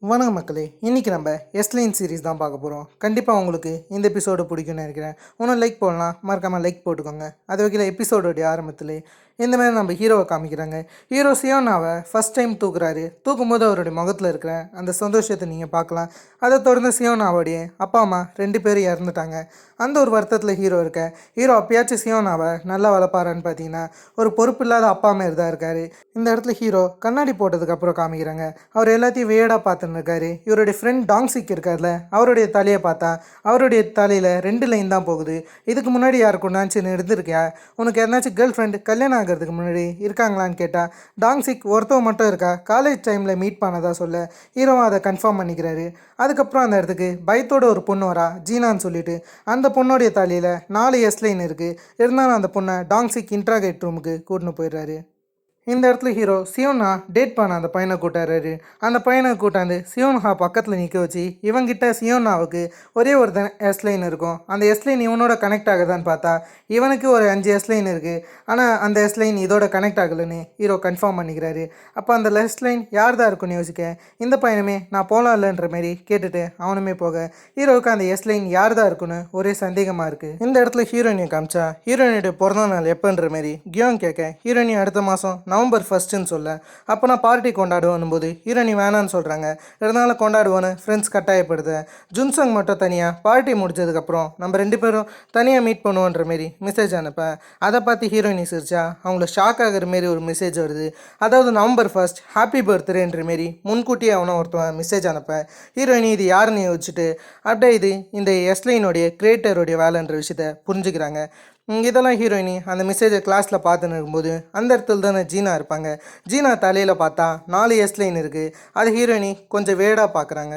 வணக்கம் மக்களே, இன்றைக்கி நம்ம எஸ்லைன் சீரிஸ் தான் பார்க்க போகிறோம். கண்டிப்பாக உங்களுக்கு இந்த எபிசோடு பிடிக்கும்னு நினைக்கிறேன். இன்னும் லைக் போடலாம், மறக்காமல் லைக் போட்டுக்கோங்க. அது வகையில் எபிசோடோடைய ஆரம்பத்தில் இந்த மாதிரி நம்ம ஹீரோவை காமிக்கிறாங்க. ஹீரோ சியோனாவை ஃபஸ்ட் டைம் தூக்குறாரு. தூக்கும்போது அவருடைய முகத்தில் இருக்கிற அந்த சந்தோஷத்தை நீங்கள் பார்க்கலாம். அதை தொடர்ந்து சியோனாவோடைய அப்பா அம்மா 2 பேரும் இறந்துட்டாங்க. அந்த ஒரு வருத்தத்தில் ஹீரோ இருக்க. ஹீரோ அப்பயாச்சும் சியோனாவை நல்லா வளர்ப்பாரான்னு பார்த்தீங்கன்னா ஒரு பொறுப்பு இல்லாத அப்பா மாரி தான் இருக்கார். இந்த இடத்துல ஹீரோ கண்ணாடி போட்டதுக்கப்புறம் காமிக்கிறாங்க. அவர் எல்லாத்தையும் வேடாக பார்த்துன்னு இருக்காரு. இவருடைய ஃப்ரெண்ட் டாங்ஸிக் இருக்கார்ல, அவருடைய தலையை பார்த்தா அவருடைய தலையில் 2 லைன் தான் போகுது. இதுக்கு முன்னாடி யாருக்குன்னாச்சும் இருந்திருக்கியா? உனக்கு யாருனாச்சும் கேர்ள் ஃப்ரெண்ட் கல்யாணம் ஆகிறதுக்கு முன்னாடி இருக்காங்களான்னு கேட்டால் டாங்ஸிக் ஒருத்தவங்க மட்டும் இருக்கா, காலேஜ் டைமில் மீட் பண்ணதா சொல்ல ஹீரோவும் அதை கன்ஃபார்ம் பண்ணிக்கிறாரு. அதுக்கப்புறம் அந்த இடத்துக்கு பயத்தோட ஒரு பொண்ணு வரா, ஜீனான்னு சொல்லிட்டு. அந்த பொண்ணோடைய தலையில் 4 எஸ்லைன் இருக்குது. இருந்தாலும் அந்த பொண்ணை டாங்ஸிக் இன்ட்ராகேட் ரூமுக்கு கூட்டின்னு போயிடுறாரு. இந்த இடத்துல ஹீரோ சியோனா டேட் பண்ண அந்த பையனை கூட்டாரு. அந்த பையனை கூட்டாந்து சியோன்ஹா பக்கத்தில் நிற்க வச்சு இவங்கிட்ட சியோனாவுக்கு ஒரே ஒரு எஸ்லைன் இருக்கும். அந்த எஸ்லைன் இவனோட கனெக்ட் ஆகுதான்னு பார்த்தா இவனுக்கு ஒரு 5 எஸ்லைன் இருக்குது. ஆனால் அந்த எஸ்லைன் இதோட கனெக்ட் ஆகலைன்னு ஹீரோ கன்ஃபார்ம் பண்ணிக்கிறாரு. அப்போ அந்த எஸ்லைன் யார் தான் இருக்குன்னு யோசிக்க இந்த பையனுமே நான் போகலாம் இல்லைன்ற மாரி கேட்டுட்டு அவனுமே போக ஹீரோவுக்கு அந்த எஸ்லைன் யார் தான் இருக்குன்னு ஒரே சந்தேகமாக இருக்குது. இந்த இடத்துல ஹீரோயினை காமிச்சா ஹீரோயினுடைய பிறந்த நாள் எப்போன்ற மாரி கியோங் கேட்க ஹீரோயினி அடுத்த மாதம் நவம்பர் 1 சொல்ல அப்போ நான் பார்ட்டி கொண்டாடுவோம் போது ஹீரோயினி வேணான்னு சொல்கிறாங்க. இருந்தாலும் கொண்டாடுவோன்னு ஃப்ரெண்ட்ஸ் கட்டாயப்படுது. ஜுன்சங் மட்டும் தனியாக பார்ட்டி முடிஞ்சதுக்கப்புறம் நம்ம 2 பேரும் தனியாக மீட் பண்ணுவோன்ற மாரி மெசேஜ் அனுப்பேன். அதை பார்த்து ஹீரோயினி சிரிச்சா அவங்கள ஷாக் ஆகிற மாரி ஒரு மெசேஜ் வருது. அதாவது நவம்பர் 1 ஹாப்பி பர்த்டேன்ற மாரி முன்கூட்டியே அவனை ஒருத்தவன் மெசேஜ் அனுப்ப ஹீரோயினி இது யாருன்னு யோசிச்சுட்டு அப்படியே இது இந்த எஸ்லைனுடைய கிரியேட்டருடைய வேலைன்ற விஷயத்தை புரிஞ்சுக்கிறாங்க. இதெல்லாம் ஹீரோயினி அந்த மெசேஜை கிளாஸில் பார்த்துன்னு இருக்கும்போது அந்த இடத்துல தானே ஜீனா இருப்பாங்க. ஜீனா தலையில் பார்த்தா 4 எஸ்லைன் இருக்குது. அது ஹீரோயினி கொஞ்சம் வேடாக பார்க்குறாங்க.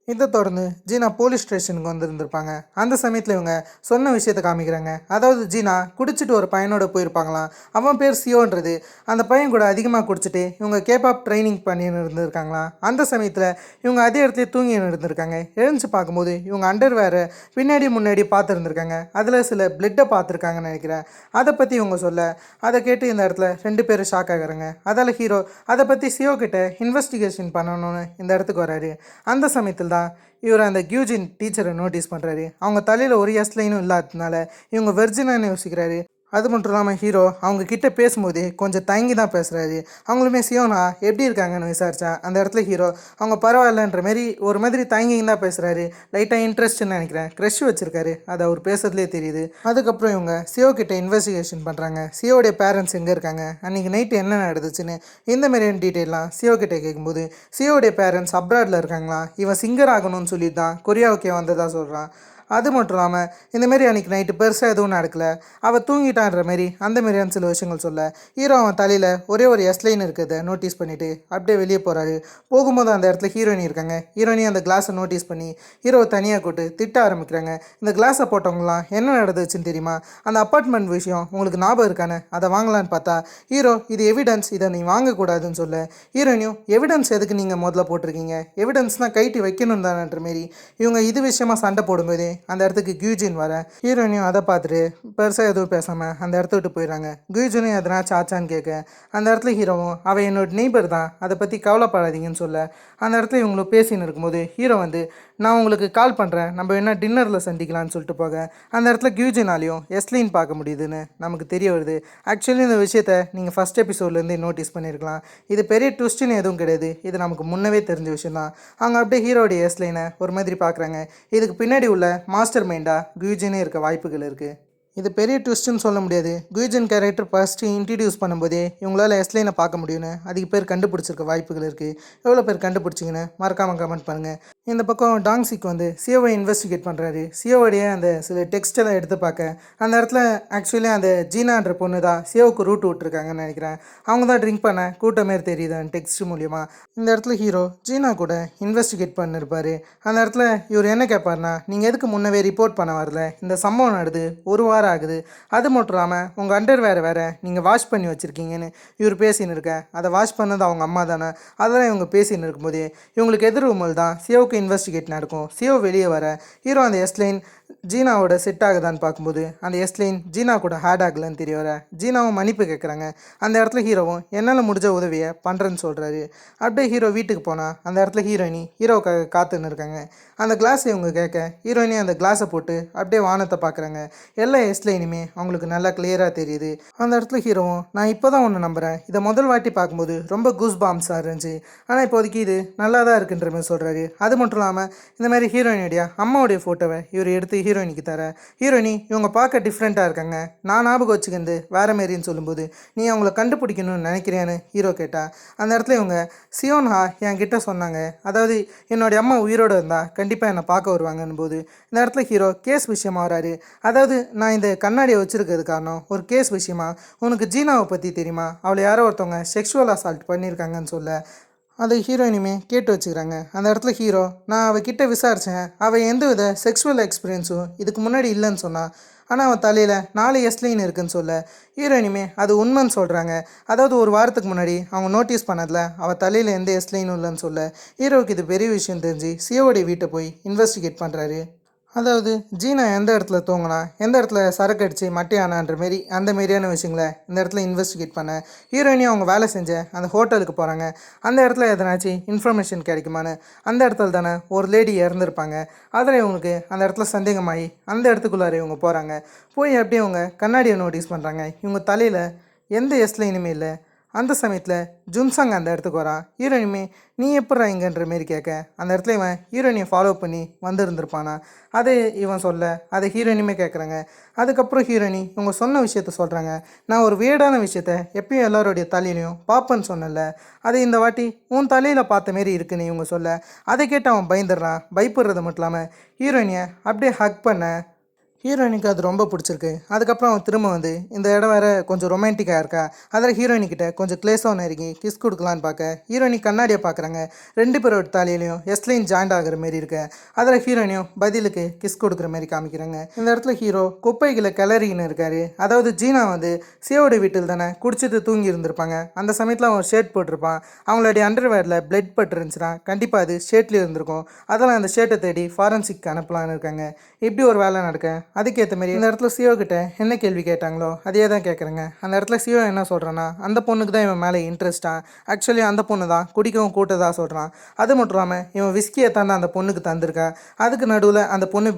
இதை தொடர்ந்து ஜீனா போலீஸ் ஸ்டேஷனுக்கு வந்திருந்திருப்பாங்க. அந்த சமயத்தில் இவங்க சொன்ன விஷயத்தை காமிக்கிறாங்க. அதாவது ஜீனா குடிச்சிட்டு ஒரு பையனோட போயிருப்பாங்களாம். அவன் பேர் சியோன்றது. அந்த பையன் கூட அதிகமாக குடிச்சிட்டு இவங்க கேபாப் ட்ரைனிங் பண்ணின்னு இருந்திருக்காங்களாம். அந்த சமயத்தில் இவங்க அதே இடத்துல தூங்கின்னு இருந்திருக்காங்க. எழுந்து பார்க்கும்போது இவங்க அண்டர் வேறு பின்னாடி முன்னாடி பார்த்துருந்துருக்காங்க. அதில் சில பிளட்டை பார்த்துருக்காங்கன்னு நினைக்கிறேன். அதை பற்றி இவங்க சொல்ல அதை கேட்டு இந்த இடத்துல 2 பேரும் ஷாக் ஆகிறாங்க. அதால் ஹீரோ அதை பற்றி சியோ கிட்ட இன்வெஸ்டிகேஷன் பண்ணணும்னு இந்த இடத்துக்கு வராரு. அந்த சமயத்தில் இவர் அந்த கியூஜின் டீச்சரை நோட்டீஸ் பண்ணுறாரு. அவங்க தலையில் ஒரு எஸ்லைனும் இல்லாததுனால இவங்க வெர்ஜினான்னு யோசிக்கிறாரு. அது மட்டும் இல்லாமல் ஹீரோ அவங்க கிட்டே பேசும்போது கொஞ்சம் தயங்கி தான் பேசுகிறாரு. அவங்களுமே சியோனா எப்படி இருக்காங்கன்னு விசாரித்தா அந்த இடத்துல ஹீரோ அவங்க பரவாயில்லன்ற மாரி ஒரு மாதிரி தயங்கிங்க தான் பேசுகிறாரு. லைட்டாக இன்ட்ரெஸ்ட்னு நினைக்கிறேன், க்ரஷ் வச்சுருக்காரு. அது அவர் பேசுறதுலேயே தெரியுது. அதுக்கப்புறம் இவங்க சியோ கிட்ட இன்வெஸ்டிகேஷன் பண்ணுறாங்க. சியோடைய பேரண்ட்ஸ் எங்கே இருக்காங்க, அன்றைக்கி நைட்டு என்ன நடந்துச்சுன்னு இந்த மாதிரியான டீட்டெயிலாம் சியோ கிட்டே கேட்கும்போது சியோடைய பேரண்ட்ஸ் அப்ராடில் இருக்காங்களா, இவன் சிங்கர் ஆகணும்னு சொல்லி தான் கொரியாவுக்கே வந்ததாக சொல்கிறான். அது மட்டும் இல்லாமல் இந்தமாரி அன்றைக்கி நைட்டு பெருசாக எதுவும் நடக்கலை, அவள் தூங்கிட்டான்ற மாரி அந்த மாதிரியான சில விஷயங்கள் சொல்ல ஹீரோ அவன் தலையில் ஒரே ஒரு எஸ்லைன் இருக்கிறத நோட்டீஸ் பண்ணிவிட்டு அப்படியே வெளியே போகிறாரு. போகும்போது அந்த இடத்துல ஹீரோயினி இருக்காங்க. ஹீரோயினி அந்த கிளாஸை நோட்டீஸ் பண்ணி ஹீரோவை தனியாக கூட்டு திட்ட ஆரம்பிக்கிறாங்க. இந்த கிளாஸை போட்டவங்களாம் என்ன நடந்துச்சுன்னு தெரியுமா, அந்த அப்பார்ட்மெண்ட் விஷயம் உங்களுக்கு ஞாபகம் இருக்கானே, அதை வாங்கலான்னு பார்த்தா ஹீரோ இது எவிடன்ஸ், இதை நீ வாங்கக்கூடாதுன்னு சொல்ல ஹீரோயினியும் எவிடன்ஸ் எதுக்கு நீங்கள் முதல்ல போட்டிருக்கீங்க, எவிடன்ஸ்னால் கைட்டி வைக்கணும் தானன்ற மாரி இவங்க இது விஷயமாக சண்டை போடும்போது அந்த இடத்துக்கு கியூஜின் வர ஹீரோயினியும் அதை பார்த்துட்டு பெருசாக எதுவும் பேசாமல் அந்த இடத்த விட்டு போயிடறாங்க. கியூஜினும் எதனாச்சும் ஆச்சான்னு கேட்க அந்த இடத்துல ஹீரோவும் அவள் என்னோட நெய்பர் தான், அதை பற்றி கவலைப்படாதீங்கன்னு சொல்ல அந்த இடத்துல இவங்களுக்கு பேசின்னு இருக்கும்போது ஹீரோ வந்து நான் உங்களுக்கு கால் பண்ணுறேன், நம்ம என்ன டின்னரில் சந்திக்கலான்னு சொல்லிட்டு போக அந்த இடத்துல கியூஜினாலையும் எஸ்லின் பார்க்க முடியுதுன்னு நமக்கு தெரிய வருது. ஆக்சுவலி இந்த விஷயத்தை நீங்கள் ஃபஸ்ட் எபிசோட்லேருந்து நோட்டீஸ் பண்ணியிருக்கலாம். இது பெரிய ட்விஸ்ட்டுன்னு எதுவும் கிடையாது, இது நமக்கு முன்னவே தெரிஞ்ச விஷயம் தான். அவங்க அப்படியே ஹீரோடைய எஸ்லைனை ஒரு மாதிரி பார்க்குறாங்க. இதுக்கு பின்னாடி உள்ள மாஸ்டர் மைண்டாக கியூஜினே இருக்க வாய்ப்புகள் இருக்குது. இது பெரிய ட்விஸ்ட்டுன்னு சொல்ல முடியாது. குயிஜன் கேரக்டர் ஃபஸ்ட்டு இன்ட்ரடியூஸ் பண்ணும்போதே இவங்களால் எஸ்லைனை பார்க்க முடியும்னு அதுக்கு பேர் கண்டுபிடிச்சிருக்க வாய்ப்புகள் இருக்குது. எவ்வளோ பேர் கண்டுபிடிச்சிங்கன்னு மறக்காமல் கமெண்ட் பண்ணுங்கள். இந்த பக்கம் டாங்ஸிக் வந்து சியோவை இன்வெஸ்டிகேட் பண்ணுறாரு. சியோவுடைய அந்த சில டெக்ஸ்டெல்லாம் எடுத்து பார்க்க அந்த இடத்துல ஆக்சுவலி அந்த ஜீனான்ற பொண்ணு தான் சியோவுக்கு ரூட் விட்டுருக்காங்கன்னு நினைக்கிறேன். அவங்க தான் ட்ரிங்க் பண்ண கூட்ட மாரி தெரியுது அந்த டெக்ஸ்ட் மூலியமாக. இந்த இடத்துல ஹீரோ ஜீனா கூட இன்வெஸ்டிகேட் பண்ணியிருப்பார். அந்த இடத்துல இவர் என்ன கேட்பார்னா, நீங்கள் எதுக்கு முன்னவே ரிப்போர்ட் பண்ண வரல, இந்த சம்பவம் நடந்து 1 வாரம் ஆகுது, அது மட்டும் இல்லாமல் உங்கள் அண்டர் வேறு நீங்கள் வாஷ் பண்ணி வச்சுருக்கீங்கன்னு இவர் பேசின்னு இருக்க. அதை வாஷ் பண்ணது அவங்க அம்மா தானே. அதெல்லாம் இவங்க பேசின்னு இருக்கும்போதே இவங்களுக்கு எதிர் ரூமல் தான் சியோவுக்கு இன்வெஸ்டிகேட் நடக்கும். சியோ வெளியே வர ஹீரோ அந்த எஸ்லைன் ஜீனாவோட செட் ஆகுதான்னு பார்க்கும்போது அந்த எஸ்லைன் ஜீனா கூட ஹேட் ஆகலன்னு தெரிய வர ஜீனாவும் மன்னிப்பு கேட்குறாங்க. அந்த இடத்துல ஹீரோவும் என்னால் முடிஞ்ச உதவியை பண்ணுறேன்னு சொல்கிறாரு. அப்படியே ஹீரோ வீட்டுக்கு போனால் அந்த இடத்துல ஹீரோயினி ஹீரோவுக்காக காத்துன்னு இருக்காங்க. அந்த கிளாஸை இவங்க கேட்க ஹீரோயினி அந்த கிளாஸை போட்டு அப்படியே வானத்தை பார்க்குறாங்க. எல்லா எஸ்லைனுமே அவங்களுக்கு நல்லா கிளியராக தெரியுது. அந்த இடத்துல ஹீரோவும் நான் இப்போ தான் ஒன்று நம்புகிறேன், இதை முதல் வாட்டி பார்க்கும்போது ரொம்ப கூஸ் பாம்ஸாக இருந்துச்சு, ஆனால் இப்போதைக்கு இது நல்லா தான் இருக்குன்ற மாதிரி சொல்கிறாரு. அது மட்டும் இல்லாமல் இந்த மாதிரி ஹீரோயினுடைய அம்மாவுடைய ஃபோட்டோவை இவர் எடுத்து ஹீரோயினிக்கு தர ஹீரோயினி இவங்க பார்க்க டிஃப்ரெண்ட்டாக இருக்காங்க, நான் ஞாபகம் வச்சுக்கிறது வேற மாரின்னு சொல்லும்போது நீ அவங்கள கண்டுபிடிக்கணும்னு நினைக்கிறேன்னு ஹீரோ கேட்டா. அந்த இடத்துல இவங்க சியோன்ஹா என்கிட்ட சொன்னாங்க, அதாவது என்னுடைய அம்மா உயிரோடு இருந்தால் கண்டிப்பாக என்னை பார்க்க வருவாங்கன்னு போது இந்த இடத்துல ஹீரோ கேஸ் விஷயமா வராரு. அதாவது நான் இந்த கண்ணாடியை வச்சுருக்கிறது காரணம் ஒரு கேஸ் விஷயமா, உனக்கு ஜீனாவை பற்றி தெரியுமா, அவளை யாரோ ஒருத்தவங்க செக்ஷுவல் அசால்ட் பண்ணியிருக்காங்கன்னு சொல்ல அதை ஹீரோயினுமே கேட்டு வச்சுக்கிறாங்க. அந்த இடத்துல ஹீரோ நான் அவகிட்ட விசாரித்தேன், அவள் எந்த வித செக்ஷுவல் எக்ஸ்பீரியன்ஸும் இதுக்கு முன்னாடி இல்லைன்னு சொன்னான், ஆனால் அவன் தலையில் 4 எஸ்லைன் இருக்குன்னு சொல்ல ஹீரோயினுமே அது உண்மைன்னு சொல்கிறாங்க. அதாவது ஒரு வாரத்துக்கு முன்னாடி அவங்க நோட்டீஸ் பண்ணதில் அவள் தலையில் எந்த எஸ்லைனும் இல்லைன்னு சொல்ல ஹீரோவுக்கு இது பெரிய விஷயம் தெரிஞ்சு சியோடைய வீட்டை போய் இன்வெஸ்டிகேட் பண்ணுறாரு. அதாவது ஜீனா எந்த இடத்துல தூங்கினா, எந்த இடத்துல சரக்கு அடித்து மட்டையானான்ற மாரி அந்த மாரியான விஷயங்களை இந்த இடத்துல இன்வெஸ்டிகேட் பண்ண ஹீரோயினி அவங்க வேலை செஞ்ச அந்த ஹோட்டலுக்கு போகிறாங்க. அந்த இடத்துல எதனாச்சும் இன்ஃபர்மேஷன் கிடைக்குமான்னு அந்த இடத்துல தானே ஒரு லேடி இறந்துருப்பாங்க. அதில் இவங்களுக்கு அந்த இடத்துல சந்தேகமாகி அந்த இடத்துக்குள்ளார இவங்க போகிறாங்க. போய் அப்படியே அவங்க கண்ணாடியை நோட்டீஸ் பண்ணுறாங்க, இவங்க தலையில் எந்த எஸ்லைனுமே இல்லை. அந்த சமயத்தில் ஜுன்சாங் அந்த இடத்துக்கு வரான். ஹீரோயினுமே நீ எப்பட்றா இங்கன்ற மாரி கேட்க அந்த இடத்துல இவன் ஹீரோயினியை ஃபாலோ பண்ணி வந்திருந்திருப்பானா, அதை இவன் சொல்ல அதை ஹீரோயினுமே கேட்குறாங்க. அதுக்கப்புறம் ஹீரோயினி இவங்க சொன்ன விஷயத்த சொல்கிறாங்க, நான் ஒரு வேடான விஷயத்த எப்பயும் எல்லாருடைய தலையிலையும் பார்ப்பேன்னு சொன்னல, அதை இந்த வாட்டி உன் தலையில் பார்த்த மாரி இருக்குன்னு இவங்க சொல்ல அதை கேட்டு அவன் பயந்துடுறான். பயப்படுறது மட்டும் இல்லாமல் ஹீரோயினியை அப்படியே ஹக் பண்ண ஹீரோயினுக்கு அது ரொம்ப பிடிச்சிருக்கு. அதுக்கப்புறம் அவன் திரும்ப வந்து இந்த இடம் வேறு கொஞ்சம் ரொமான்டிக்காக இருக்கா, அதில் ஹீரோயினிக்கிட்ட கொஞ்சம் கிளேஸாக நெருங்கி கிஸ் கொடுக்கலான்னு பார்க்க ஹீரோயினி கண்ணாடியை பார்க்குறாங்க. 2 பேரோட தலையிலையும் எஸ்லைன் ஜாயிண்ட் ஆகிற மாரி இருக்கு. அதில் ஹீரோயினியும் பதிலுக்கு கிஸ் கொடுக்குற மாதிரி காமிக்கிறாங்க. இந்த இடத்துல ஹீரோ குப்பைகளை கிளறின்னு இருக்காரு. அதாவது ஜீனா வந்து சியோட வீட்டில் தானே குடிச்சிட்டு தூங்கி இருந்திருப்பாங்க. அந்த சமயத்தில் அவன் ஷர்ட் போட்டிருப்பான், அவங்களுடைய அண்டர்வேரில் பிளட் பட்டு இருந்துச்சுன்னா கண்டிப்பாக அது ஷர்ட்லேயே இருந்திருக்கும். அதெல்லாம் அந்த ஷர்ட்டை தேடி ஃபாரன்சிக் அனுப்பலான்னு இருக்காங்க. இப்படி ஒரு வேலை நடக்க அதுக்கேற்ற மாரி இந்த இடத்துல சியோ கிட்ட என்ன கேள்வி கேட்டாங்களோ அதே தான் கேட்குறேங்க. அந்த இடத்துல சியோ என்ன சொல்கிறான்னா அந்த பொண்ணுக்கு தான் இவன் மேலே இன்ட்ரெஸ்ட்டாக, ஆக்சுவலி அந்த பொண்ணு தான் குடிக்கவும் கூட்டதாக சொல்கிறான். அது மட்டும் இல்லாமல் இவன் விஸ்கியை தானே அந்த பொண்ணுக்கு தந்திருக்கா. அதுக்கு நடுவில் அந்த பொண்ணு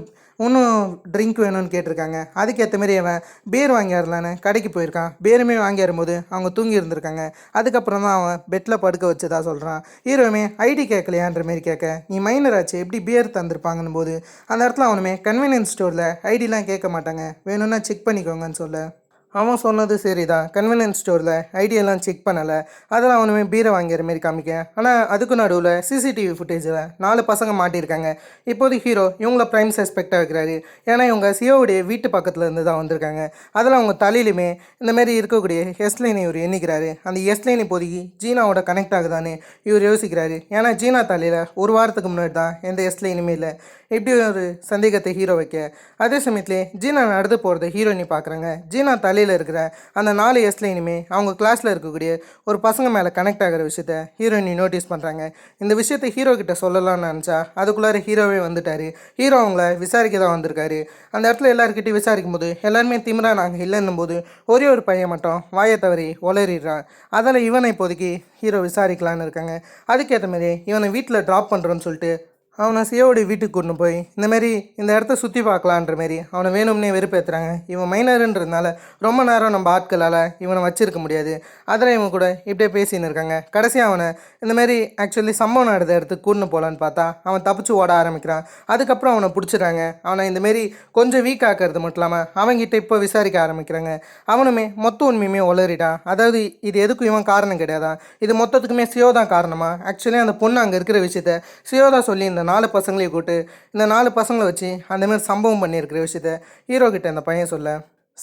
இன்னும் ட்ரிங்க் வேணும்னு கேட்டிருக்காங்க. அதுக்கேற்ற மாரி அவன் பேர் வாங்கியாரலான்னு கடைக்கு போயிருக்கான். பேருமே வாங்கியாரும்போது அவங்க தூங்கி இருந்திருக்காங்க. அதுக்கப்புறம் தான் அவன் பெட்டில் படுக்க வச்சதா சொல்கிறான். ஹீரோவுமே ஐடி கேட்கலையான்ற மாரி கேட்க நீ மைனர் ஆச்சு எப்படி பேர் தந்திருப்பாங்கன்னு போது அந்த இடத்துல அவனுமே கன்வீனியன்ஸ் ஸ்டோரில் ஐடிலாம் கேட்க மாட்டாங்க, வேணும்னா செக் பண்ணிக்கோங்கன்னு சொல்ல அவன் சொன்னது சரிதான். கன்வீனியன்ஸ் ஸ்டோரில் ஐடியெல்லாம் செக் பண்ணலை, அதெல்லாம் அவனுமே பீரை வாங்கிற மாரி காமிக்க. ஆனால் அதுக்கு நடுவில் சிசிடிவி ஃபுட்டேஜில் 4 பசங்க மாட்டியிருக்காங்க. இப்போது ஹீரோ இவங்கள ப்ரைம் சஸ்பெக்டாக வைக்கிறாரு. ஏன்னா இவங்க சியோவுடைய வீட்டு பக்கத்தில் இருந்து தான் வந்திருக்காங்க. அதில் அவங்க தலையிலுமே இந்தமாரி இருக்கக்கூடிய எஸ்லைனை இவர் எண்ணிக்கிறாரு. அந்த எஸ்லைன் இப்போதைக்கு ஜீனாவோட கனெக்ட் ஆகுதான்னு இவர் யோசிக்கிறாரு. ஏன்னா ஜீனா தலையில் ஒரு வாரத்துக்கு முன்னாடி தான் எந்த எஸ்லைனுமே இல்லை. இப்படி ஒரு சந்தேகத்தை ஹீரோ வைக்க அதே சமயத்துலேயே ஜீனா நடந்து போகிறத ஹீரோயினி பார்க்குறாங்க. ஜீனா தலையில் இருக்கிற அந்த 4 எஸ்லைனுமே அவங்க கிளாஸில் இருக்கக்கூடிய ஒரு பசங்க மேலே கனெக்ட் ஆகிற விஷயத்த ஹீரோயினி நோட்டீஸ் பண்ணுறாங்க. இந்த விஷயத்தை ஹீரோ கிட்ட சொல்லலாம்னு நினச்சா அதுக்குள்ளார ஹீரோவே வந்துட்டார். ஹீரோ அவங்கள விசாரிக்க தான் வந்திருக்காரு. அந்த இடத்துல எல்லாருக்கிட்டையும் விசாரிக்கும் போது எல்லாருமே திமிரா நாங்கள் இல்லைன்னும் போது ஒரே ஒரு பையன் மட்டும் வாயை தவறி உளறிடுறான். அதில் இவனை இப்போதைக்கு ஹீரோ விசாரிக்கலான்னு இருக்காங்க. அதுக்கேற்ற மாதிரி இவனை வீட்டில் ட்ராப் பண்ணுறோன்னு சொல்லிட்டு அவனை சியோடைய வீட்டுக்கு கொண்டு போய் இந்தமாரி இந்த இடத்த சுற்றி பார்க்கலான்ற மாரி அவனை வேணும்னே வெறுப்பேற்றுறாங்க. இவன் மைனருன்றதுனால ரொம்ப நேரம் நம்ம ஆட்களால் இவனை வச்சிருக்க முடியாது. அதில் இவன் கூட இப்படியே பேசின்னு இருக்காங்க. கடைசியாக அவனை இந்தமாரி ஆக்சுவலி சம்பவம் நடந்த இடத்துக்கு கூட்டின்னு போகலான்னு பார்த்தா அவன் தப்பிச்சு ஓட ஆரம்பிக்கிறான். அதுக்கப்புறம் அவனை பிடிச்சிடுறாங்க. அவனை இந்தமாரி கொஞ்சம் வீக் ஆக்கிறது மட்டும் இல்லாமல் அவன்கிட்ட இப்போ விசாரிக்க ஆரம்பிக்கிறாங்க. அவனுமே மொத்த உண்மையுமே உளறிட்டான். அதாவது இது எதுக்கும் இவன் காரணம் கிடையாதான், இது மொத்தத்துக்குமே சியோ தான் காரணமா. ஆக்சுவலி அந்த பொண்ணு அங்கே இருக்கிற விஷயத்த சியோ தான் சொல்லி இந்த 4 பசங்களையும் கூட்டு இந்த 4 பசங்களை வச்சு அந்தமாரி சம்பவம் பண்ணியிருக்கிற விஷயத்த ஹீரோ கிட்ட அந்த பையன் சொல்ல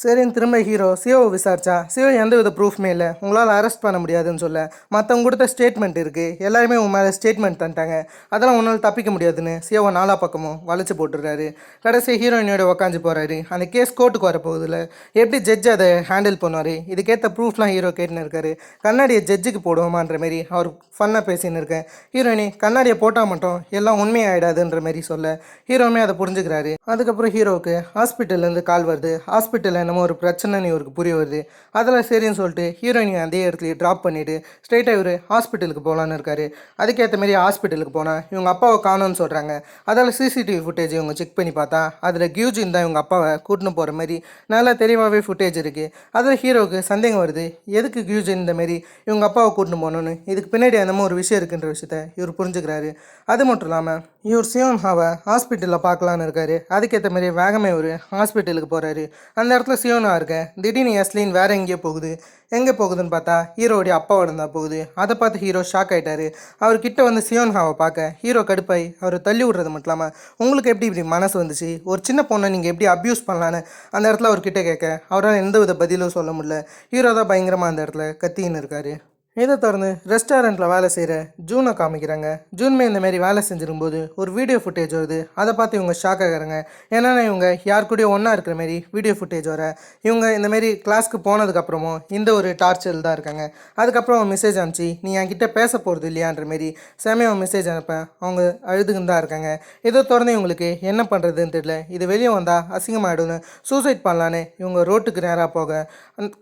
சரின்னு திரும்ப ஹீரோ சியோவை விசாரிச்சா சியோ எந்தவித ப்ரூஃப்மே இல்லை, உங்களால் அரெஸ்ட் பண்ண முடியாதுன்னு சொல்ல, மற்றவங்க கொடுத்த ஸ்டேட்மெண்ட் இருக்குது, எல்லாருமே உன் மேலே ஸ்டேட்மெண்ட் தந்துட்டாங்க, அதெல்லாம் உன்னால் தப்பிக்க முடியாதுன்னு சியோவை நாலா பக்கமும் வளைச்சு போட்டுடுறாரு. கடைசி ஹீரோயினோட உக்காந்து போகிறாரு. அந்த கேஸ் கோர்ட்டுக்கு வரப்போகுதுல, எப்படி ஜட்ஜ் அதை ஹேண்டில் பண்ணுவார், இதுக்கேற்ற ப்ரூஃப்லாம் ஹீரோ கேட்டுன்னு இருக்காரு. கண்ணாடியை ஜட்ஜுக்கு போடுவோமான்ற மாரி அவர் ஃபன்னாக பேசின்னு இருக்கேன். ஹீரோயினி கண்ணாடியை போட்டால் மட்டும் எல்லாம் உண்மையாயிடாதுன்ற மாரி சொல்ல ஹீரோவுமே அதை புரிஞ்சுக்கிறாரு. அதுக்கப்புறம் ஹீரோவுக்கு ஹாஸ்பிட்டல்லேருந்து கால் வருது. ஹாஸ்பிட்டலில் என்னமோ ஒரு பிரச்சனைன்னு இவருக்கு புரிய வருது. அதில் சரின்னு சொல்லிட்டு ஹீரோயினை அதே இடத்துலையே ட்ராப் பண்ணிவிட்டு ஸ்ட்ரெயிட்டாக இவர் ஹாஸ்பிட்டலுக்கு போகலான்னு இருக்காரு. அதுக்கேற்ற மாரி ஹாஸ்பிட்டலுக்கு போனால் இவங்க அப்பாவை காணோன்னு சொல்கிறாங்க. அதில் சிசிடிவி ஃபுட்டேஜ் இவங்க செக் பண்ணி பார்த்தா அதில் கியூஜின் தான் இவங்க அப்பாவை கூட்டின்னு போகிற மாதிரி நல்லா தெளிவாகவே ஃபுட்டேஜ் இருக்குது. அதில் ஹீரோவுக்கு சந்தேகம் வருது, எதுக்கு கியூஜின் இந்த மாரி இவங்க அப்பாவை கூட்டின்னு போகணுன்னு, இதுக்கு பின்னாடி என்னமோ ஒரு விஷயம் இருக்குன்ற விஷயத்த இவர் புரிஞ்சுக்கிறாரு. அது மட்டும் இல்லாமல் இவர் சியோன்ஹாவை ஹாஸ்பிட்டலில் பார்க்கலான்னு இருக்காரு. அதுக்கேற்ற மாதிரி வேகமே ஒரு ஹாஸ்பிட்டலுக்கு போகிறாரு. அந்த இடத்துல சியோனா இருக்கேன். திடீர்னு எஸ்லின் வேற எங்கேயோ போகுது. எங்கே போகுதுன்னு பார்த்தா ஹீரோடைய அப்பாவோட தான் போகுது. அதை பார்த்து ஹீரோ ஷாக் ஆகிட்டாரு. அவர்கிட்ட வந்து சியோன்ஹாவை பார்க்க ஹீரோ கடுப்பாய் அவர் தள்ளி விடுறது மட்டும் இல்லாமல், உங்களுக்கு எப்படி இப்படி மனசு வந்துச்சு, ஒரு சின்ன பொண்ணை நீங்கள் எப்படி அப்யூஸ் பண்ணலான்னு அந்த இடத்துல அவர்கிட்ட கேட்க அவரால் எந்த வித பதிலும் சொல்ல முடியல. ஹீரோ தான் பயங்கரமாக அந்த இடத்துல கத்தின்னு இருக்காரு. இதை தொடர்ந்து ரெஸ்டாரண்ட்டில் வேலை செய்கிற ஜூனை காமிக்கிறாங்க. ஜூன்மே இந்தமாரி வேலை செஞ்சிருக்கும்போது ஒரு வீடியோ ஃபுட்டேஜ் வருது. அதை பார்த்து இவங்க ஷாக் ஆகிறாங்க. ஏன்னா இவங்க யார் கூடயும் ஒன்றா இருக்கிற மாரி வீடியோ ஃபுட்டேஜ் வர, இவங்க இந்தமாரி கிளாஸ்க்கு போனதுக்கப்புறமும் இந்த ஒரு டார்ச்சரில் தான் இருக்காங்க. அதுக்கப்புறம் அவன் மெசேஜ் அனுப்பிச்சு நீ என்கிட்ட பேச போகிறது இல்லையான்ற மாரி செமையாக மெசேஜ் அனுப்பேன். அவங்க அழுதுன்னு தான் இருக்காங்க. இதை தொடர்ந்து இவங்களுக்கு என்ன பண்ணுறதுன்னு தெரியல. இது வெளியே வந்தால் அசிங்கமாகிடும்னு சூசைட் பண்ணலான்னு இவங்க ரோட்டுக்கு நேராக போக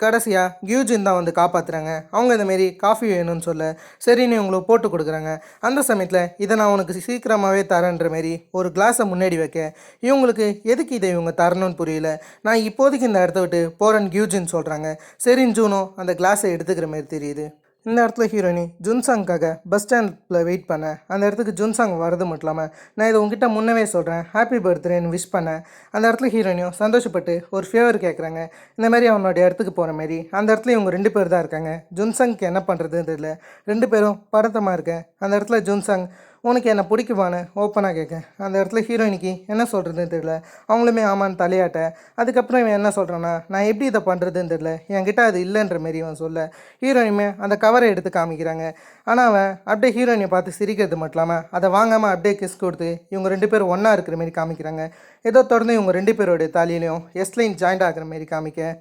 கடைசியாக கியூஜின் தான் வந்து காப்பாற்றுறாங்க. அவங்க இந்தமாரி காஃபி வேணும்னு சொல்ல சரின்னு இவங்களுக்கு போட்டு கொடுக்குறாங்க. அந்த சமயத்தில் இதை நான் உனக்கு சீக்கிரமாகவே தரேன்ற மாரி ஒரு கிளாஸை முன்னாடி வைக்க இவங்களுக்கு எதுக்கு இதை இவங்க தரணும்னு புரியல. நான் இப்போதைக்கு இந்த இடத்த விட்டு போகிறேன்னு கியூஜின்னு சொல்கிறாங்க. சரின்னு ஜூனும் அந்த கிளாஸை எடுத்துக்கிற மாதிரி தெரியுது. இந்த இடத்துல ஹீரோயினி ஜுன்சாங்காக பஸ் ஸ்டாண்டில் வெயிட் பண்ணேன். அந்த இடத்துக்கு ஜுன்சாங் வரது மட்டும் இல்லாமல் நான் இதை உங்ககிட்ட முன்னவே சொல்கிறேன், ஹாப்பி பர்த்டேன்னு விஷ் பண்ணேன். அந்த இடத்துல ஹீரோயினியும் சந்தோஷப்பட்டு ஒரு ஃபேவர் கேட்குறாங்க. இந்த மாதிரி அவனோட இடத்துக்கு போகிற மாரி. அந்த இடத்துல இவங்க 2 பேர் தான் இருக்காங்க. ஜுன்சாங்க்கு என்ன பண்ணுறதுன்னு தெரியல. 2 பேரும் பதட்டமாக இருக்கேன். அந்த இடத்துல ஜுன்சாங் உனக்கு என்ன பிடிக்குமான்னு ஓப்பனாக கேட்க அந்த இடத்துல ஹீரோயினிக்கு என்ன சொல்கிறதுன்னு தெரியல. அவங்களுமே ஆமான்னு தலையாட்ட. அதுக்கப்புறம் இவன் என்ன சொல்கிறான்னா நான் எப்படி இதை பண்ணுறதுன்னு தெரியல, என்கிட்ட அது இல்லைன்ற மாரி அவன் சொல்ல ஹீரோயினுமே அந்த கவரை எடுத்து காமிக்கிறாங்க. ஆனால் அவன் அப்படியே ஹீரோயினை பார்த்து சிரிக்கிறது மட்டும் இல்லாமல் அதை வாங்காமல் அப்படியே கிஸ் கொடுத்து இவங்க 2 பேரும் ஒன்றா இருக்கிற மாரி காமிக்கிறாங்க. ஏதோ தொடர்ந்து இவங்க 2 பேரோடைய தாலியிலையும் எஸ்லைன் ஜாயிண்ட் ஆகிற மாரி காமிக்க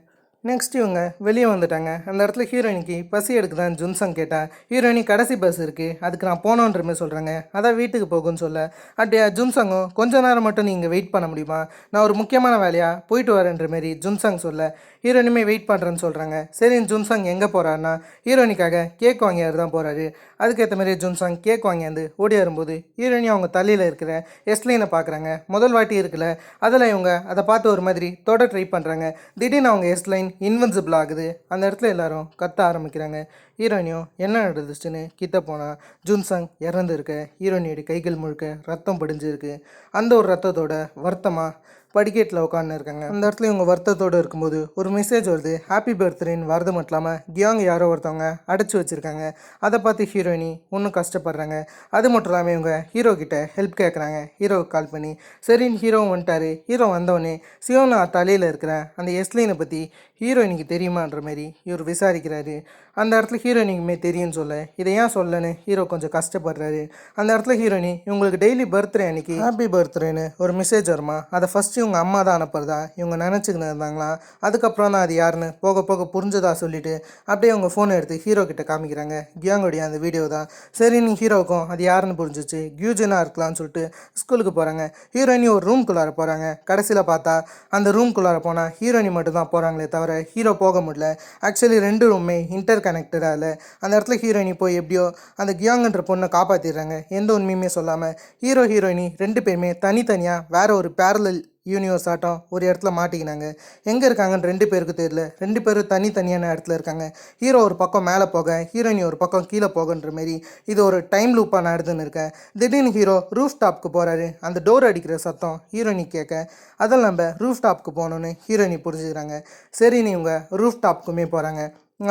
நெக்ஸ்ட் இவங்க வெளியே வந்துட்டாங்க. அந்த இடத்துல ஹீரோயினிக்கு பசி எடுக்குதான்னு ஜுன்சங் கேட்டால் ஹீரோயினி கடைசி பஸ் இருக்குது, அதுக்கு நான் போனோன்ற மாதிரி சொல்கிறாங்க. அதான் வீட்டுக்கு போகுன்னு சொல்ல அப்படியே ஜுன்சங்கும் கொஞ்ச நேரம் மட்டும் நீங்கள் வெயிட் பண்ண முடியுமா, நான் ஒரு முக்கியமான வேலையாக போயிட்டு வரேன்ற மாரி ஜுன்சங் சொல்ல ஹீரோயினுமே வெயிட் பண்ணுறேன்னு சொல்கிறாங்க. சரின்னு ஜுன்சங் எங்கே போகிறாருன்னா ஹீரோயினிக்காக கேக் வாங்கியாரு தான் போகிறாரு. அதுக்கேற்ற மாதிரி ஜுன்சங் கேக் வாங்கியாந்து ஓடி வரும்போது ஹீரோயினி அவங்க தலையில் இருக்கிற எஸ்லைனை பார்க்குறாங்க. முதல் வாட்டி இருக்குல்ல, அதில் இவங்க அதை பார்த்து ஒரு மாதிரி தொட ட்ரை பண்ணுறாங்க. திடீர்னு அவங்க எஸ்லைன் இன்வின்சிபிள் ஆகுது. அந்த இடத்துல எல்லாரும் கத்த ஆரம்பிக்கிறாங்க. ஹீரோயினியும் என்ன நடந்துச்சுன்னு கிட்ட போனால் ஜுன்சங் இறந்து இருக்க, ஹீரோயினியோட கைகள் முழுக்க ரத்தம் படிஞ்சிருக்கு. அந்த ஒரு ரத்தத்தோட வருத்தமாக படிக்கட்டில் உட்காந்து இருக்காங்க. அந்த இடத்துல இவங்க வருத்தத்தோடு இருக்கும்போது ஒரு மெசேஜ் வருது, ஹாப்பி பர்த்டேன்னு வரது மட்டும் இல்லாமல் கியாங் யாரோ ஒருத்தவங்க அடைச்சி வச்சுருக்காங்க. அதை பார்த்து ஹீரோயினி ஒன்றும் கஷ்டப்படுறாங்க. அது மட்டும் இல்லாமல் இவங்க ஹீரோ கிட்ட ஹெல்ப் கேட்குறாங்க. ஹீரோவுக்கு கால் பண்ணி சரின்னு ஹீரோவும் வந்துட்டார். ஹீரோ வந்தவொடனே சியோனா தலையில் இருக்கிற அந்த எஸ்லைனை பற்றி ஹீரோயினிக்கு தெரியுமான்ற மாதிரி இவர் விசாரிக்கிறாரு. அந்த இடத்துல ஹீரோயினிக்குமே தெரியும்னு சொல்ல இதை ஏன் சொல்லன்னு ஹீரோ கொஞ்சம் கஷ்டப்படுறாரு. அந்த இடத்துல ஹீரோயினி இவங்களுக்கு டெய்லி பர்த்டே அன்றைக்கி ஹாப்பி பர்த்டேன்னு ஒரு மெசேஜ் வருமா, அதை ஃபஸ்ட்டு இவங்க அம்மா தான் அனுப்புறதா இவங்க நினச்சிக்கின்னு இருந்தாங்களாம். அதுக்கப்புறம் தான் அது யாருன்னு போக போக புரிஞ்சதா சொல்லிவிட்டு அப்படியே அவங்க ஃபோனை எடுத்து ஹீரோ கிட்ட காமிக்கிறாங்க. கியாங்கோடைய அந்த வீடியோ தான். சரின்னு ஹீரோவுக்கும் அது யாருன்னு புரிஞ்சிச்சு, கியூஜனாக இருக்கலாம்னு சொல்லிட்டு ஸ்கூலுக்கு போகிறாங்க. ஹீரோயினி ஒரு ரூம்குள்ளார போகிறாங்க. கடைசியில் பார்த்தா அந்த ரூம்குள்ளார போனால் ஹீரோயினி மட்டும் தான் போகிறாங்களே தவிர ஹீரோ போக முடியல. ஆக்சுவலி 2 ரூமே இன்டர் கனெக்டடாக இல்லை. அந்த இடத்துல ஹீரோயினி போய் எப்படியோ அந்த கியாங்கன்ற பொண்ணை காப்பாற்றிடுறாங்க. எந்த உண்மையுமே சொல்லாமல் ஹீரோயினி 2 பேருமே தனித்தனியாக வேற ஒரு பேரலல் யூனிவர்ஸ் ஆட்டம் ஒரு இடத்துல மாட்டிக்கினாங்க. எங்கே இருக்காங்கன்னு 2 பேருக்கு தெரியல. 2 பேரும் தனித்தனியான இடத்துல இருக்காங்க. ஹீரோ ஒரு பக்கம் மேலே போக, ஹீரோயினி ஒரு பக்கம் கீழே போகன்ற மாரி இது ஒரு டைம் லூப்பாக நடந்துன்னு இருக்கேன். திடீர்னு ஹீரோ ரூஃப் டாப்க்கு போகிறாரு. அந்த டோர் அடிக்கிற சத்தம் ஹீரோயினி கேட்க அதில் நம்ம ரூஃப் டாப்க்கு போகணுன்னு ஹீரோயினி புரிஞ்சுக்கிறாங்க. சரின்னு இவங்க ரூஃப் டாப்க்குமே போகிறாங்க.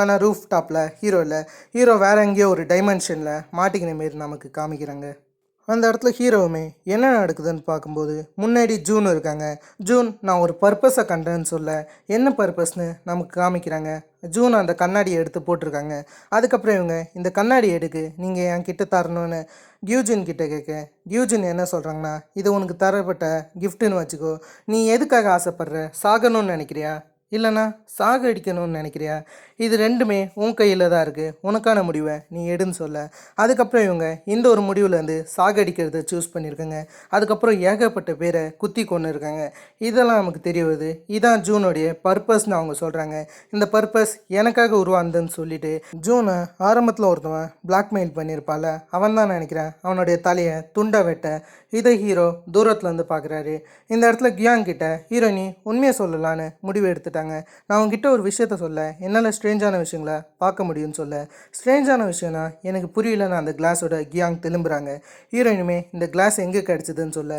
ஆனால் ரூஃப் டாப்பில் ஹீரோ இல்லை. ஹீரோ வேறு எங்கேயோ ஒரு டைமென்ஷனில் மாட்டிக்கிற மாரி நமக்கு காமிக்கிறாங்க. அந்த இடத்துல ஹீரோவுமே என்ன நடக்குதுன்னு பார்க்கும்போது முன்னாடி ஜூன் இருக்காங்க. ஜூன் நான் ஒரு பர்பஸை கண்டேன்னு சொல்ல என்ன பர்பஸ்னு நமக்கு காமிக்கிறாங்க. ஜூன் அந்த கண்ணாடியை எடுத்து போட்டிருக்காங்க. அதுக்கப்புறம் இவங்க இந்த கண்ணாடி எடுக்கு நீங்கள் என் கிட்ட தரணும்னு கியூஜின் கிட்ட கேட்க கியூஜின் என்ன சொல்கிறாங்கன்னா இது உனக்கு தரப்பட்ட கிஃப்ட்டுன்னு வச்சுக்கோ. நீ எதுக்காக ஆசைப்படுற? சாகணும்னு நினைக்கிறியா இல்லைனா சாக அடிக்கணும்னு நினைக்கிறியா? இது ரெண்டுமே உன் கையில் தான் இருக்குது. உனக்கான முடிவை நீ எடுன்னு சொல்ல அதுக்கப்புறம் இவங்க இந்த ஒரு முடிவுலேருந்து சாகடிக்கிறத சூஸ் பண்ணியிருக்காங்க. அதுக்கப்புறம் ஏகப்பட்ட பேரை குத்தி கொண்டு இருக்காங்க. இதெல்லாம் நமக்கு தெரிய வருது. இதான் ஜூனுடைய பர்பஸ்ன்னு அவங்க சொல்கிறாங்க. இந்த பர்பஸ் எனக்காக உருவானதுன்னு சொல்லிட்டு ஜூனை ஆரம்பத்தில் ஒருத்தவன் பிளாக்மெயில் பண்ணியிருப்பால அவன் தான் நினைக்கிறேன் அவனுடைய தலையை துண்டை வெட்ட இதை ஹீரோ தூரத்துலேருந்து பார்க்குறாரு. இந்த இடத்துல கியாங் கிட்ட ஹீரோயினி உண்மையை சொல்லலான்னு முடிவு எடுத்துட்டாங்க. நான் உங்ககிட்ட ஒரு விஷயத்த சொல்ல என்னால் ஸ்ட்ரேஞ்சான விஷயங்களை பார்க்க முடியும்னு சொல்ல ஸ்ட்ரேஞ்சான விஷயம்னா எனக்கு புரியலன்னு அந்த கிளாஸோட கியாங் திரும்புகிறாங்க. ஹீரோயினுமே இந்த கிளாஸ் எங்கே கிடச்சிதுன்னு சொல்ல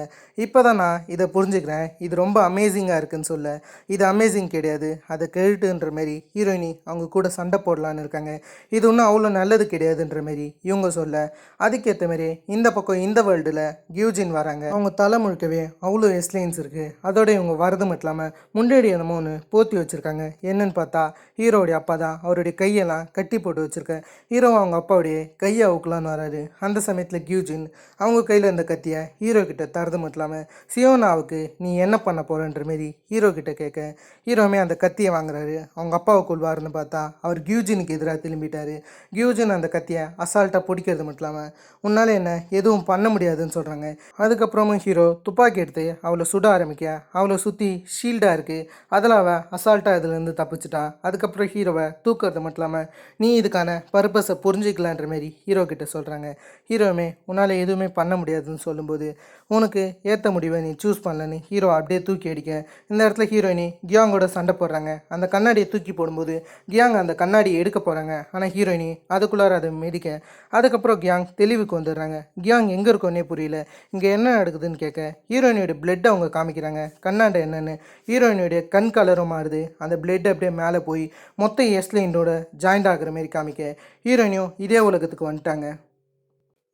இப்போ தான் நான் இதை புரிஞ்சுக்கிறேன். இது ரொம்ப அமேசிங்காக இருக்குன்னு சொல்ல இது அமேசிங் கிடையாது, அதை கேட்டுன்ற மாரி ஹீரோயினி அவங்க கூட சண்டை போடலான்னு இருக்காங்க. இது ஒன்றும் அவ்வளோ நல்லது கிடையாதுன்ற மாரி இவங்க சொல்ல அதுக்கேற்ற மாரி இந்த பக்கம் இந்த வேர்ல்டில் கியூஜின் வராங்க. அவங்க தலை முழுக்கவே அவ்வளோ எஸ்லைன்ஸ் இருக்குது. அதோட இவங்க வரது மட்டும் இல்லாமல் முன்னாடி என்னமோ ஒன்று போற்றி வச்சுருக்காங்க. என்னன்னு பார்த்தா ஹீரோடைய அப்பா தான் அவருடைய கையெல்லாம் கட்டி போட்டு வச்சுருக்கேன். ஹீரோ அவங்க அப்பாவுடைய கையை அவுக்கலான்னு வராரு. அந்த சமயத்தில் கியூஜின் அவங்க கையில் இருந்த கத்தியை ஹீரோ கிட்ட தரது மட்டும் இல்லாமல் சியோனாவுக்கு நீ என்ன பண்ண போகிறன்ற மாரி ஹீரோ கிட்ட கேட்க ஹீரோமே அந்த கத்தியை வாங்குறாரு. அவங்க அப்பாவை கொள்வாருன்னு பார்த்தா அவர் கியூஜினுக்கு எதிராக திரும்பிட்டார். கியூஜின் அந்த கத்தியை அசால்ட்டாக பிடிக்கிறது மட்டும் இல்லாமல் உன்னால் என்ன எதுவும் பண்ண முடியாதுன்னு சொல்கிறாங்க. அதுக்கப்புறமும் ஹீரோ துப்பாக்கி எடுத்து அவளை சுட ஆரம்பிக்க அவளை சுற்றி ஷீல்டாக இருக்குது. அதில் அவள் அசால்ட்டாக இதுலேருந்து தப்பிச்சிட்டா. அதுக்கப்புறம் ஹீரோவை தூக்கிறது மட்டும் இல்லாமல் நீ இதுக்கான பர்பஸை புரிஞ்சிக்கலான்ற மாரி ஹீரோ கிட்ட சொல்கிறாங்க. ஹீரோவுமே உன்னால் எதுவுமே பண்ண முடியாதுன்னு சொல்லும்போது உனக்கு ஏற்ற முடிவை நீ சூஸ் பண்ணலன்னு ஹீரோ அப்படியே தூக்கி அடிக்க இந்த இடத்துல ஹீரோயினி கியாங்கோட சண்டை போடுறாங்க. அந்த கண்ணாடியை தூக்கி போடும்போது கியாங் அந்த கண்ணாடியை எடுக்க போகிறாங்க. ஆனால் ஹீரோயினி அதுக்குள்ளார அதை மிதிக்க அதுக்கப்புறம் கியாங் தெளிவுக்கு வந்துடுறாங்க. கியாங் எங்கே இருக்கோன்னே புரியல, இங்கே என்ன நடக்குதுன்னு கேட்க ஹீரோயினியோட பிளட்டை அவங்க காமிக்கிறாங்க. கண்ணாண்டை என்னன்னு ஹீரோயினுடைய கண் கலரும் மாறுது. அந்த பிளட் அப்படியே மேலே போய் மொத்த எஸ்லைனோட ஜாயிண்ட் ஆகிற மாரி காமிக்க ஹீரோயினியும் இதே உலகத்துக்கு வந்துட்டாங்க.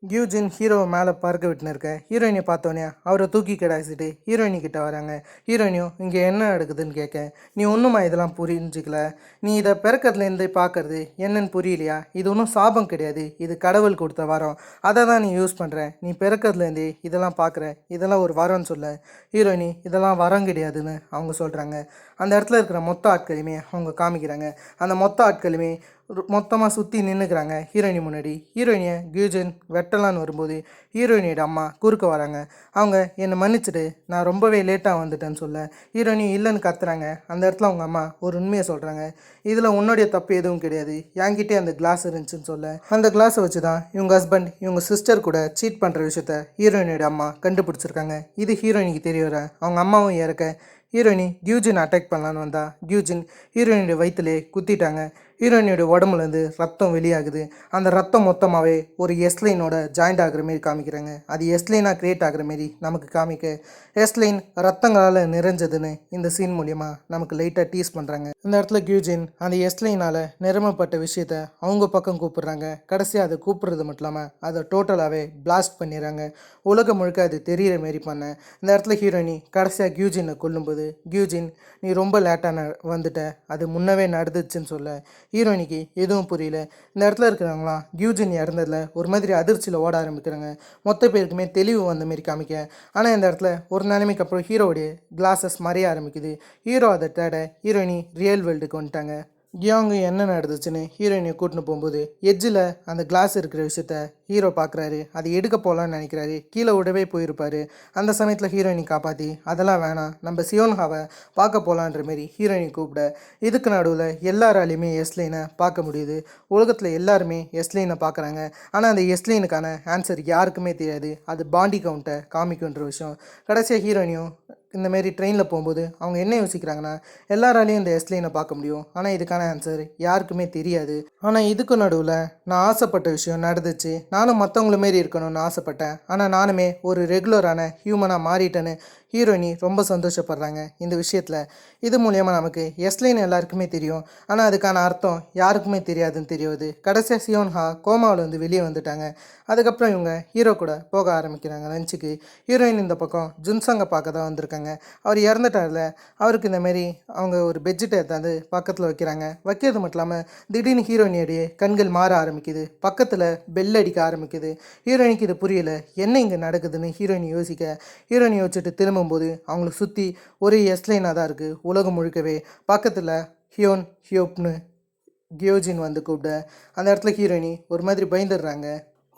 கியூஜின் ஹீரோவை மேலே பறக்க விட்டுன்னு இருக்க ஹீரோயினை பார்த்தோன்னே அவரை தூக்கி கிடாசிட்டு ஹீரோயினி கிட்ட வராங்க. ஹீரோயினியும் இங்கே என்ன நடக்குதுன்னு கேட்க நீ ஒன்றுமா இதெல்லாம் புரிஞ்சிக்கல, நீ இதை பிறக்கிறதுலேருந்து பார்க்கறது என்னன்னு புரியலையா? இது ஒன்றும் சாபம் கிடையாது, இது கடவுள் கொடுத்த வரம். அதை தான் நீ யூஸ் பண்ணுற. நீ பிறக்கிறதுலேருந்தே இதெல்லாம் பார்க்குற, இதெல்லாம் ஒரு வரம்னு சொல்ல ஹீரோயினி இதெல்லாம் வரம் கிடையாதுன்னு அவங்க சொல்கிறாங்க. அந்த இடத்துல இருக்கிற மொத்த ஆட்களையுமே அவங்க காமிக்கிறாங்க. அந்த மொத்த ஆட்களுமே மொத்தமாக சுற்றி நின்றுக்கிறாங்க ஹீரோயினி முன்னாடி. ஹீரோயினியை கியூஜன் வெட்டலான்னு வரும்போது ஹீரோயினியோட அம்மா குறுக்க வராங்க. அவங்க என்னை மன்னிச்சிடு, நான் ரொம்பவே லேட்டாக வந்துட்டேன்னு சொல்ல ஹீரோயினி இல்லைன்னு கத்துறாங்க. அந்த இடத்துல அவங்க அம்மா ஒரு உண்மையை சொல்கிறாங்க. இதில் உன்னுடைய தப்பு எதுவும் கிடையாது, என்கிட்டே அந்த கிளாஸ் இருந்துச்சுன்னு சொல்ல அந்த கிளாஸை வச்சு தான் இவங்க ஹஸ்பண்ட் இவங்க சிஸ்டர் கூட சீட் பண்ணுற விஷயத்த ஹீரோயினியோட அம்மா கண்டுபிடிச்சிருக்காங்க. இது ஹீரோயினிக்கு தெரிய வர அவங்க அம்மாவும் இறக்க ஹீரோயினி கியூஜின் அட்டாக் பண்ணலான்னு வந்தா கியூஜின் ஹீரோயினுடைய வயிற்றுலே குத்திட்டாங்க. ஹீரோயினுடைய உடம்புலேருந்து ரத்தம் வெளியாகுது. அந்த ரத்தம் மொத்தமாகவே ஒரு எஸ்லைனோட ஜாயிண்ட் ஆகிற மாரி காமிக்கிறாங்க. அது எஸ்லைனாக க்ரியேட் ஆகிற மாரி நமக்கு காமிக்க எஸ்லைன் ரத்தங்களால் நிறைஞ்சதுன்னு இந்த சீன் மூலிமா நமக்கு லைட்டாக டீஸ் பண்ணுறாங்க. இந்த இடத்துல கியூஜின் அந்த எஸ்லைனால் நிரம்பப்பட்ட விஷயத்த அவங்க பக்கம் கூப்பிட்றாங்க. கடைசியாக அதை கூப்பிட்றது மட்டும் இல்லாமல் அதை டோட்டலாகவே பிளாஸ்ட் பண்ணிடுறாங்க. உலகம் முழுக்க அது தெரிகிற மாரி பண்ண இந்த இடத்துல ஹீரோயினி கடைசியாக கியூஜினை கொல்லும்போது கியூஜின் நீ ரொம்ப லேட்டாக வந்துட்ட, அது முன்னவே நடந்துச்சுன்னு சொல்ல ஹீரோயினிக்கு எதுவும் புரியல. இந்த இடத்துல இருக்கிறவங்களாம் கியூஜின் இறந்ததில் ஒரு மாதிரி அதிர்ச்சியில் ஓட ஆரம்பிக்கிறாங்க. மொத்த பேருக்குமே தெளிவு வந்த மாரி காமிக்க ஆனால் இந்த இடத்துல ஒரு நிலைமைக்கு அப்புறம் ஹீரோவுடைய கிளாஸஸ் மறைய ஆரம்பிக்குது. ஹீரோ அதை தேட ஹீரோயினி ரியல் வேர்ல்டுக்கு வந்துட்டாங்க. கியாங்கு என்ன நடந்துச்சுன்னு ஹீரோயினை கூட்டின்னு போகும்போது எட்ஜில் அந்த கிளாஸ் இருக்கிற விஷயத்த ஹீரோ பார்க்குறாரு. அதை எடுக்க போகலான்னு நினைக்கிறாரு. கீழே விடவே போயிருப்பார். அந்த சமயத்தில் ஹீரோயினி காப்பாற்றி அதெல்லாம் வேணாம் நம்ம சியோன்ஹாவை பார்க்க போகலான்ற மாரி ஹீரோயினி கூப்பிட இதுக்கு நடுவில் எல்லாராலையுமே எஸ்லைனை பார்க்க முடியுது. உலகத்தில் எல்லாருமே எஸ்லைனை பார்க்குறாங்க. ஆனால் அந்த எஸ்லைனுக்கான ஆன்சர் யாருக்குமே தெரியாது. அது பாண்டி கவுண்ட்டை காமிக்குன்ற விஷயம். கடைசியாக ஹீரோயினியும் இந்தமாரி ட்ரெயினில் போகும்போது அவங்க என்ன யோசிக்கிறாங்கன்னா எல்லாராலையும் இந்த எஸ்லைனை பார்க்க முடியும், ஆனால் இதுக்கான ஆன்சர் யாருக்குமே தெரியாது. ஆனால் இதுக்கு நடுவில் நான் ஆசைப்பட்ட விஷயம் நடந்துச்சு. நானும் மற்றவங்கள மாரி இருக்கணும்னு ஆசைப்பட்டேன். ஆனால் நானுமே ஒரு ரெகுலரான ஹியூமனாக மாறிட்டேன்னு ஹீரோயினி ரொம்ப சந்தோஷப்படுறாங்க இந்த விஷயத்தில். இது மூலயமா நமக்கு எஸ்லைன் எல்லாருக்குமே தெரியும், ஆனால் அதுக்கான அர்த்தம் யாருக்குமே தெரியாதுன்னு தெரியுது. கடைசியாக சியோன்ஹா கோமாவில் வந்து வெளியே வந்துட்டாங்க. அதுக்கப்புறம் இவங்க ஹீரோ கூட போக ஆரம்பிக்கிறாங்க லஞ்சுக்கு. ஹீரோயின் இந்த பக்கம் ஜுன்சங்கை பார்க்க தான் வந்திருக்காங்க. அவர் இறந்துட்டார்ல, அவருக்கு இந்தமாரி அவங்க ஒரு பெட்ஷீட்டை எடுத்தாந்து பக்கத்தில் வைக்கிறாங்க. வைக்கிறது மட்டும் இல்லாமல் திடீர்னு ஹீரோயினியோடைய கண்கள் மாற ஆரம்பிக்குது. பக்கத்தில் பெல் அடிக்க ஆரம்பிக்குது. ஹீரோயினுக்கு இது புரியல, என்ன இங்கே நடக்குதுன்னு ஹீரோயின் யோசிக்க, ஹீரோயின் யோசிச்சுட்டு திரும்பும்போது அவங்களுக்கு சுற்றி ஒரே எஸ்லைனாக தான் இருக்குது உலகம் முழுக்கவே. பக்கத்தில் ஹியோப்னு கியோஜின் வந்து கூப்பிட அந்த இடத்துல ஹீரோயினி ஒரு மாதிரி பயந்துடுறாங்க.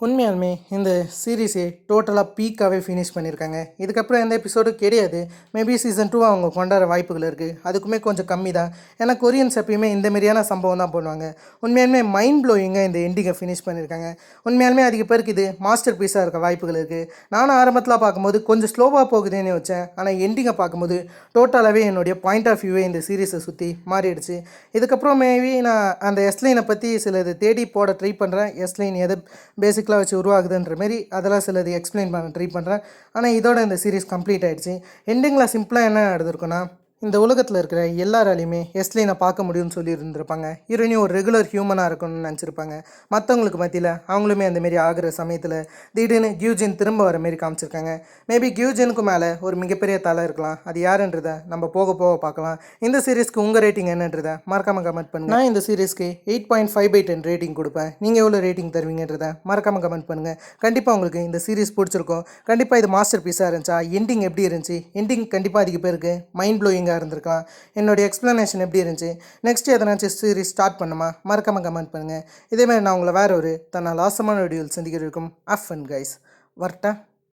உண்மையாலுமே இந்த சீரீஸே டோட்டலாக பீக்காகவே ஃபினிஷ் பண்ணியிருக்காங்க. இதுக்கப்புறம் எந்த எபிசோடும் கிடையாது. மேபி சீசன் 2 அவங்க கொண்டாட வாய்ப்புகள் இருக்குது. அதுக்குமே கொஞ்சம் கம்மி தான். ஏன்னா கொரியன்ஸ் எப்பயுமே இந்த மாதிரியான சம்பவம் தான் பண்ணுவாங்க. உண்மையாலுமே மைண்ட் ப்ளோயிங்காக இந்த எண்டிங்கை ஃபினிஷ் பண்ணியிருக்காங்க. உண்மையாலுமே அதிக பேருக்கு இது மாஸ்டர் பீஸாக இருக்க வாய்ப்புகள் இருக்குது. நானும் ஆரம்பத்தில் பார்க்கும்போது கொஞ்சம் ஸ்லோவாக போகுதுன்னு வச்சேன். ஆனால் எண்டிங்கை பார்க்கும்போது டோட்டலாகவே என்னுடைய பாயிண்ட் ஆஃப் வியூவே இந்த சீரீஸை சுற்றி மாறிடுச்சு. இதுக்கப்புறம் மேபி நான் அந்த எஸ்லைனை பற்றி சிலது தேடி போட ட்ரை பண்ணுறேன். எஸ்லைன் எதை பேசிக் வச்சு உருவாகுதுன்ற மாரி அதெல்லாம் சிலது எக்ஸ்பிளைன் பண்ண ட்ரை பண்ணுறேன். ஆனால் இதோட இந்த சீரிஸ் கம்ப்ளீட் ஆகிடுச்சு. எண்டிங்கில் சிம்பிளாக என்ன நடந்திருக்குன்னா, இந்த உலகத்தில் இருக்கிற எல்லாராலையுமே எஸ்லைனை பார்க்க முடியும்னு சொல்லி இருந்திருப்பாங்க. ஹீரோயினி ஒரு ரெகுலர் ஹியூமனாக இருக்கணும்னு நினச்சிருப்பாங்க. மற்றவங்களுக்கு மத்தியில் அவங்களுமே அந்தமாரி ஆகிற சமயத்தில் திடீர்னு கியூஜின் திரும்ப வர மாரி காமிச்சிருக்காங்க. மேபி கியூஜினுக்கு மேலே ஒரு மிகப்பெரிய தலை இருக்கலாம். அது யாருன்றதை நம்ம போக போக பார்க்கலாம். இந்த சீரீஸ்க்கு உங்கள் ரேட்டிங் என்னன்றதை மறக்காமல் கமெண்ட் பண்ணுங்கள். நான் இந்த சீரீஸ்க்கு 8.5/10 ரேட்டிங் கொடுப்பேன். நீங்கள் எவ்வளோ ரேட்டிங் தருவீங்கன்றதை மறக்காமல் கமெண்ட் பண்ணுங்கள். கண்டிப்பாக உங்களுக்கு இந்த சீரீஸ் பிடிச்சிருக்கும். கண்டிப்பாக இது மாஸ்டர் பீஸாக இருந்துச்சா, எண்டிங் எப்படி இருந்துச்சு, எண்டிங் கண்டிப்பாக அதிக பேருக்கு மைண்ட் ப்ளோயிங் இருந்திருக்கலாம். என்னுடைய எக்ஸ்ப்ளனேஷன் எப்படி இருந்துச்சு, நெக்ஸ்ட் எதனாச்சும் சீரிஸ் ஸ்டார்ட் பண்ணுமா, மறக்காமல் கமெண்ட் பண்ணுங்கள். இதேமாதிரி நான் உங்களை வேற ஒரு தன்னால் ஆசமான வீடியோவில் சந்திக்கிறதுக்கும் அஃபன் கைஸ் வரட்டேன்.